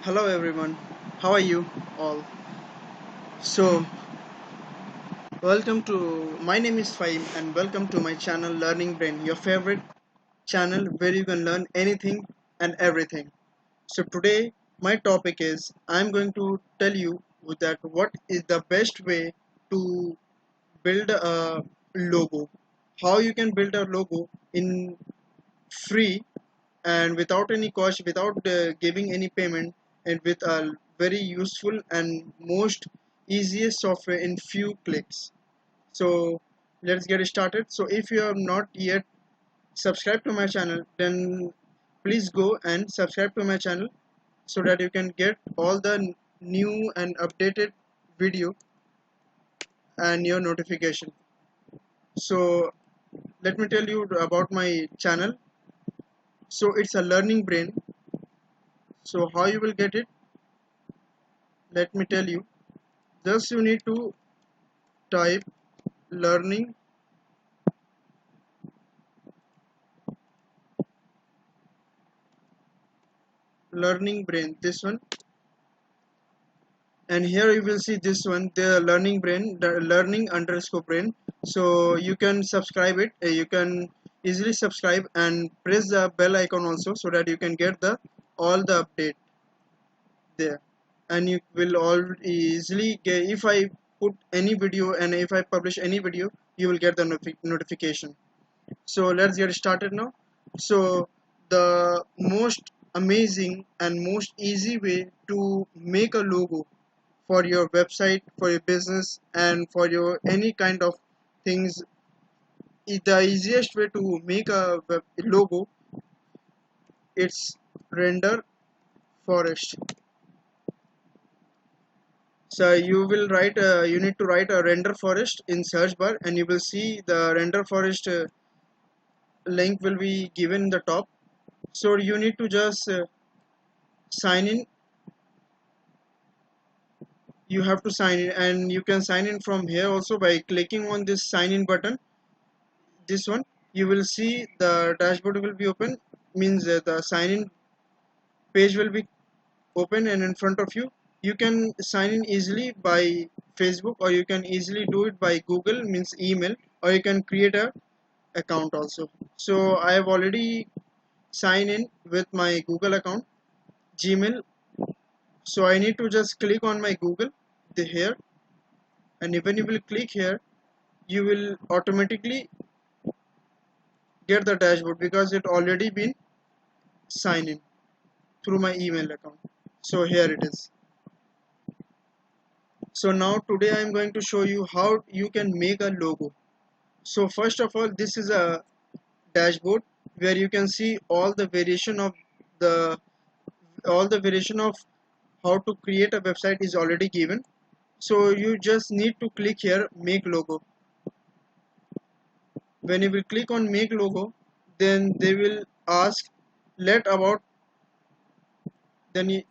Hello everyone, how are you all? So, welcome to my name is Faim and welcome to my channel Learning Brain, your favorite channel where you can learn anything and everything. So, today my topic is I'm going to tell you that what is the best way to build a logo, how you can build a logo in free and without any cost, without giving any payment, and with a very useful and most easiest software in few clicks. So let's get started. So if you have not yet subscribed to my channel, then please go and subscribe to my channel so that you can get all the new and updated video and your notification. So let me tell you about my channel. So it's a learning brain. So how you will get it, let me tell you. Just you need to type learning learning brain, this one, and here you will see this one, the learning brain, the learning underscore brain. So you can subscribe it, you can easily subscribe and press the bell icon also so that you can get the all the update there, and you will all easily get, if I put any video and if I publish any video, you will get the notification. So let's get started now. So the most amazing and most easy way to make a logo for your website, for your business, and for your any kind of things, the easiest way to make a logo, it's render forest. So you will write you need to write a render forest in search bar, and you will see the render forest link will be given in the top. So you need to just sign in. You have to sign in, and you can sign in from here also by clicking on this sign in button, this one. You will see the dashboard will be open, means the sign in page will be open, and in front of you you can sign in easily by Facebook, or you can easily do it by Google, means email, or you can create a account also. So I have already signed in with my Google account, Gmail. So I need to just click on my Google here, and when you will click here, you will automatically get the dashboard because it already been signed in through my email account. So here it is. So now today I am going to show you how you can make a logo. So first of all, this is a dashboard where you can see the all the variation of how to create a website is already given. So you just need to click here, make logo. When you will click on make logo, then they will ask let about, then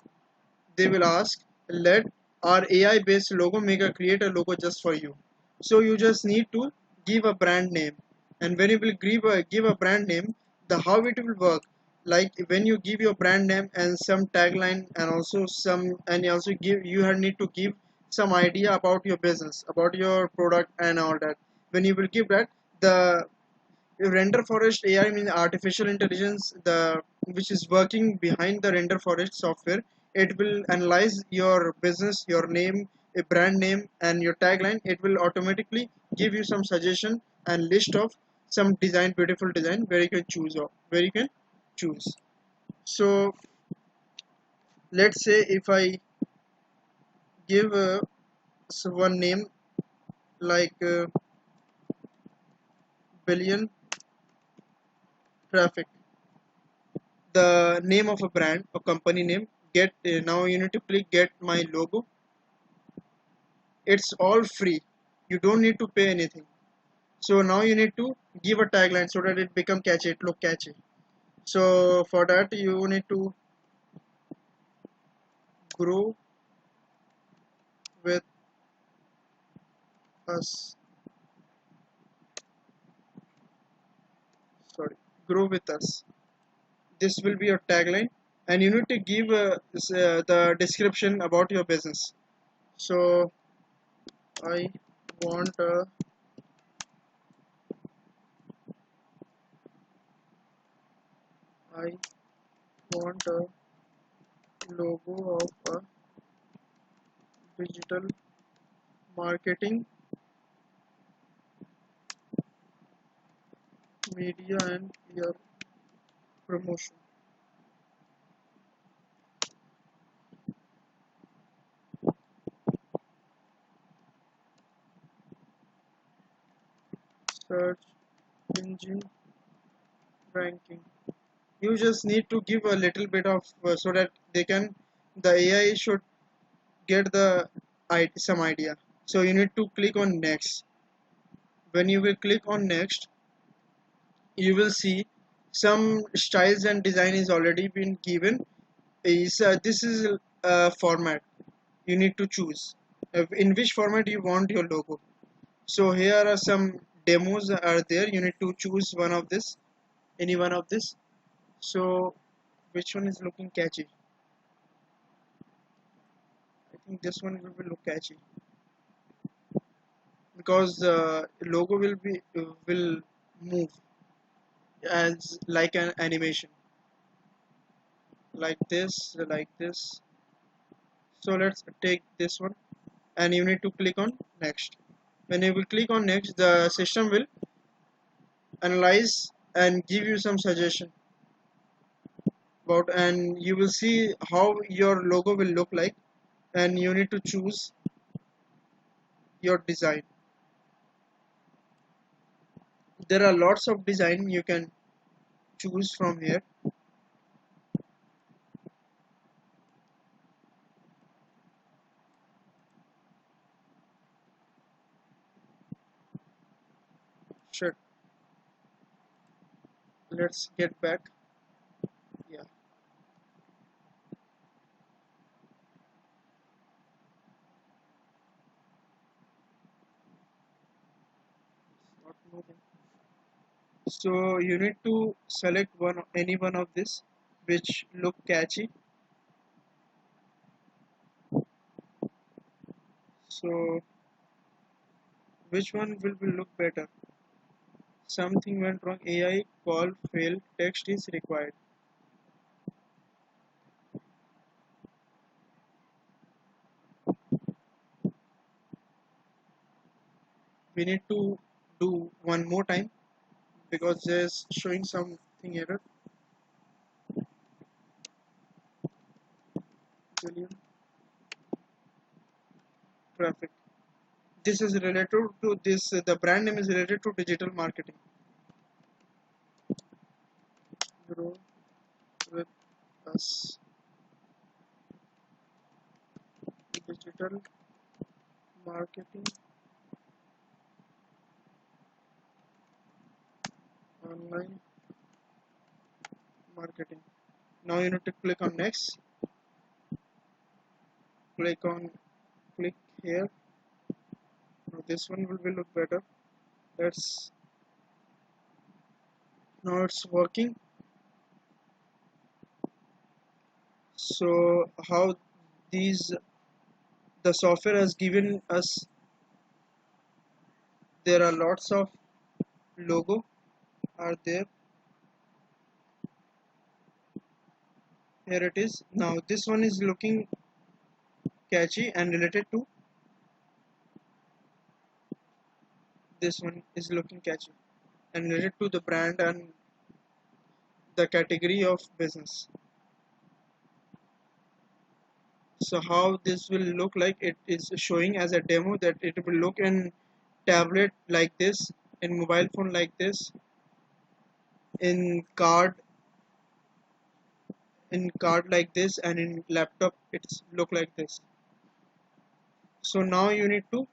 they will ask let our AI based logo maker create a logo just for you. So you just need to give a brand name, and when you will give a brand name, the how it will work, like when you give your brand name and some tagline, and also some, and you also give, you need to give some idea about your business, about your product and all that. When you will give that, the render forest AI means artificial intelligence, the which is working behind the render forest software. It will analyze your business, your name, a brand name, and your tagline. It will automatically give you some suggestion and list of some design, beautiful design, where you can choose of, where you can choose. So let's say if I give one name like billion traffic, the name of a brand or company name, get now you need to click get my logo. It's all free, you don't need to pay anything. So now you need to give a tagline so that it become catchy, it look catchy. So for that you need to grow with us, sorry, grow with us. This will be your tagline, and you need to give the description about your business. So I want a I want a logo of a digital marketing, media and PR promotion. Search engine ranking. You just need to give a little bit of so that they can the AI should get the some idea. So you need to click on next. When you will click on next, you will see some styles and design is already been given. Is this is a format you need to choose in which format you want your logo. So here are some demos are there. You need to choose one of this, any one of this. So which one is looking catchy? I think this one will look catchy because the logo will move as like an animation, like this. So let's take this one, and you need to click on next. When you will click on next, the system will analyze and give you some suggestion about, and you will see how your logo will look like, and you need to choose your design. There are lots of design you can choose from here. Sure, let's get back. Yeah, it's not moving. So you need to select any one of this which look catchy. So which one will look better? Something went wrong. AI call failed. Text is required. We need to do one more time because there's showing something error. Billion traffic. This is related to this. The brand name is related to digital marketing. Grow with us. Digital marketing, online marketing. Now you need to click on next. Click on click here. Now this one will look better. Let's now it's working. So how these the software has given us, there are lots of logo are there. Here it is. Now this one is looking catchy and related to this one is looking catchy and related to the brand and the category of business. So how this will look like, it is showing as a demo that it will look in tablet like this, in mobile phone like this, in card like this, and in laptop it's look like this. So now you need to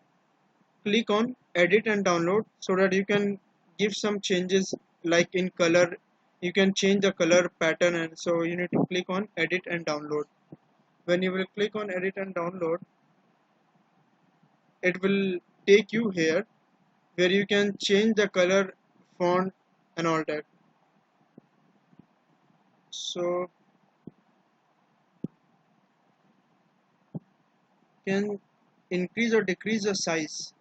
click on edit and download so that you can give some changes, like in color you can change the color pattern, and so you need to click on edit and download. When you will click on edit and download, it will take you here where you can change the color, font and all that. So can increase or decrease the size.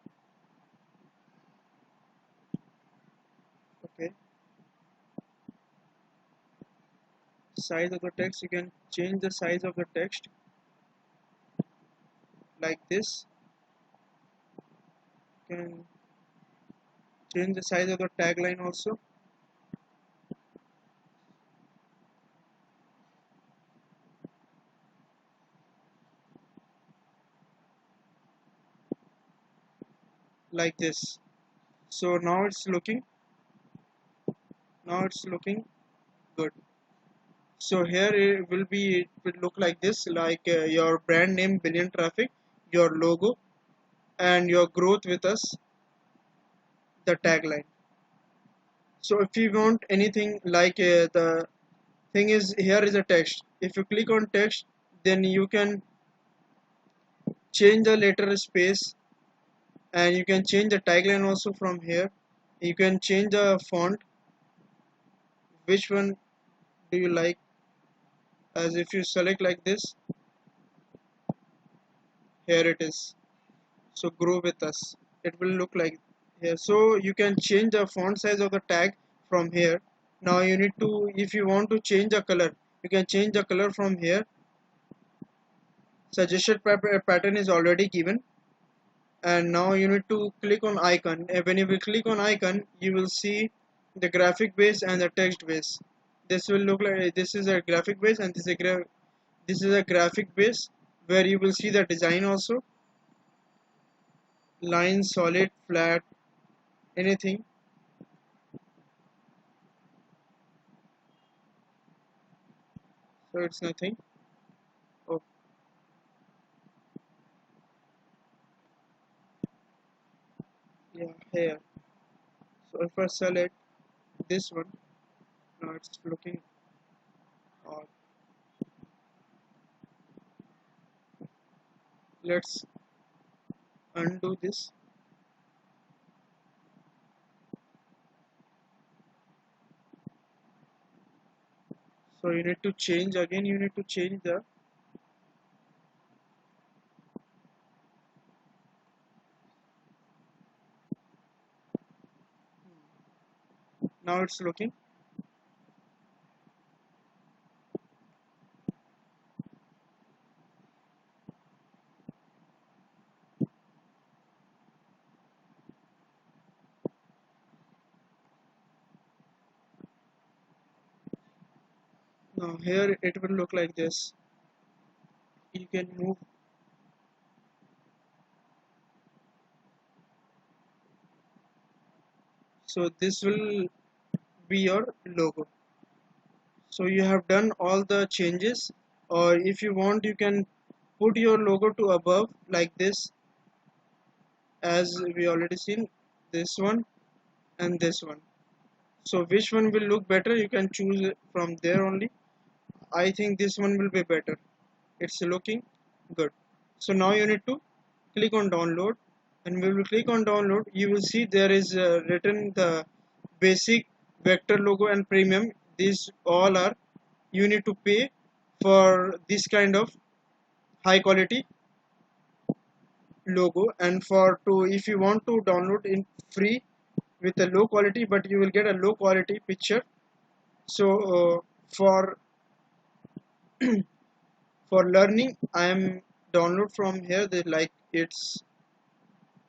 Okay, size of the text, you can change the size of the text like this. You can change the size of the tagline also. Like this. So now it's looking good. So here it will look like this, like your brand name, billion traffic, your logo, and your growth with us, the tagline. So if you want anything like the thing is, here is a text. If you click on text, then you can change the letter space, and you can change the tagline also from here. You can change the font. Which one do you like? As if you select like this, here it is. So grow with us, it will look like here. So you can change the font size of the tag from here. Now you need to, if you want to change the color, you can change the color from here. Suggested pattern is already given, and now you need to click on icon. When you will click on icon, you will see the graphic base and the text base. This will look like this is a graphic base, and this is a graphic base where you will see the design also, line, solid, flat, anything. So it's nothing. Oh, yeah, here. So if I select this one, now it's looking odd. Let's undo this. So you need to change again. You need to change the. Now it's looking. Now here it will look like this. You can move. So this will be your logo. So you have done all the changes, or if you want, you can put your logo to above like this, as we already seen, this one and this one. So which one will look better, you can choose from there only. I think this one will be better. It's looking good. So now you need to click on download, and when we click on download, you will see there is written the basic, vector, logo, and premium. These all are, you need to pay for this kind of high quality logo, and for to, if you want to download in free with a low quality, but you will get a low quality picture. So for for learning, I am download from here, they like it's,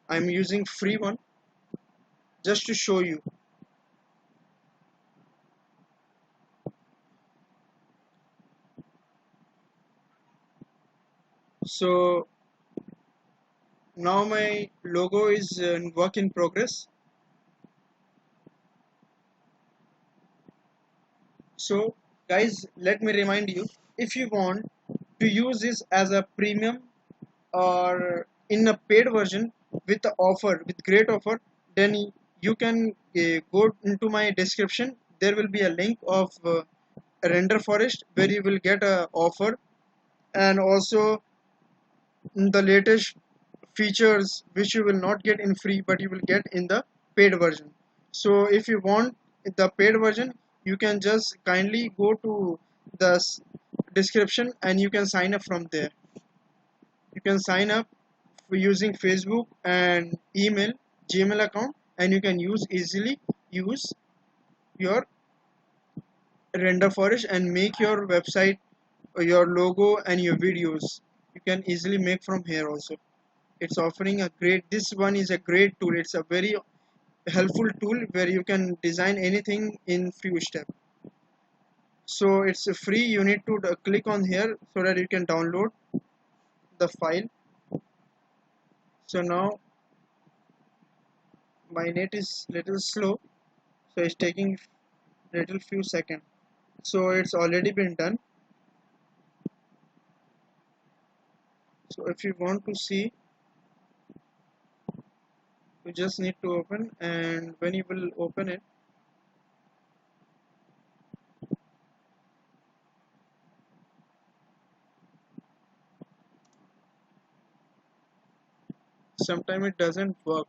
I'm using free one just to show you. So now my logo is in work in progress. So guys, let me remind you, if you want to use this as a premium or in a paid version with the offer, with great offer, then you can go into my description. There will be a link of Renderforest where you will get a offer, and also the latest features which you will not get in free, but you will get in the paid version. So if you want the paid version, you can just kindly go to the description and you can sign up from there. You can sign up for using Facebook and email, Gmail account, and you can easily use your Renderforest and make your website, your logo and your videos. You can easily make from here also. It's offering a great, this one is a great tool. It's a very helpful tool where you can design anything in few steps. So it's a free. You need to click on here so that you can download the file. So now my net is little slow, so it's taking little few seconds. So it's already been done. So if you want to see, you just need to open, and when you will open it, sometimes it doesn't work.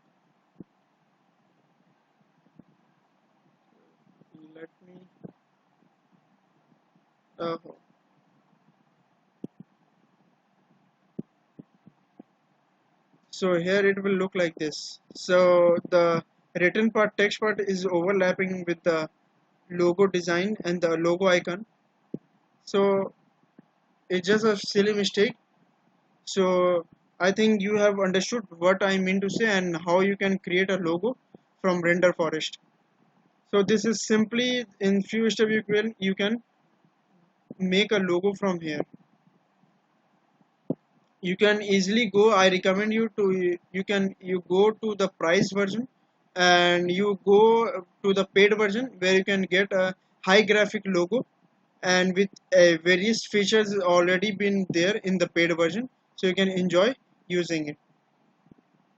Let me uh, so here it will look like this. So the written part, text part is overlapping with the logo design and the logo icon. So it's just a silly mistake. So I think you have understood what I mean to say and how you can create a logo from Renderforest. So this is simply in few steps you can make a logo from here. You can easily go, I recommend you to, you go to the price version and you go to the paid version where you can get a high graphic logo and with various features already been there in the paid version, so you can enjoy using it.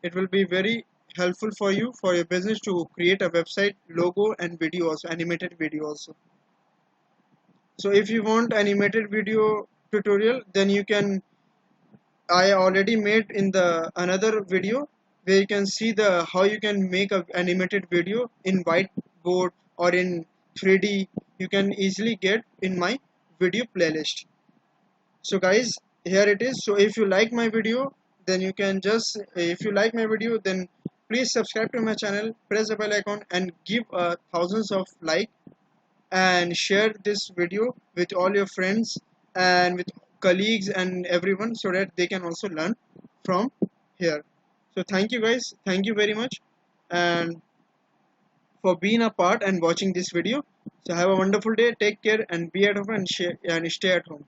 It will be very helpful for you, for your business, to create a website logo and video also, animated video also. So if you want animated video tutorial, then you can, I already made in the another video where you can see the how you can make a animated video in whiteboard or in 3D. You can easily get in my video playlist. So guys, here it is. So if you like my video, then you can just, if you like my video, then please subscribe to my channel, press the bell icon and give thousands of like, and share this video with all your friends and with colleagues and everyone, so that they can also learn from here. So thank you guys, thank you very much, and for being a part and watching this video. So have a wonderful day, take care and be at home and stay at home.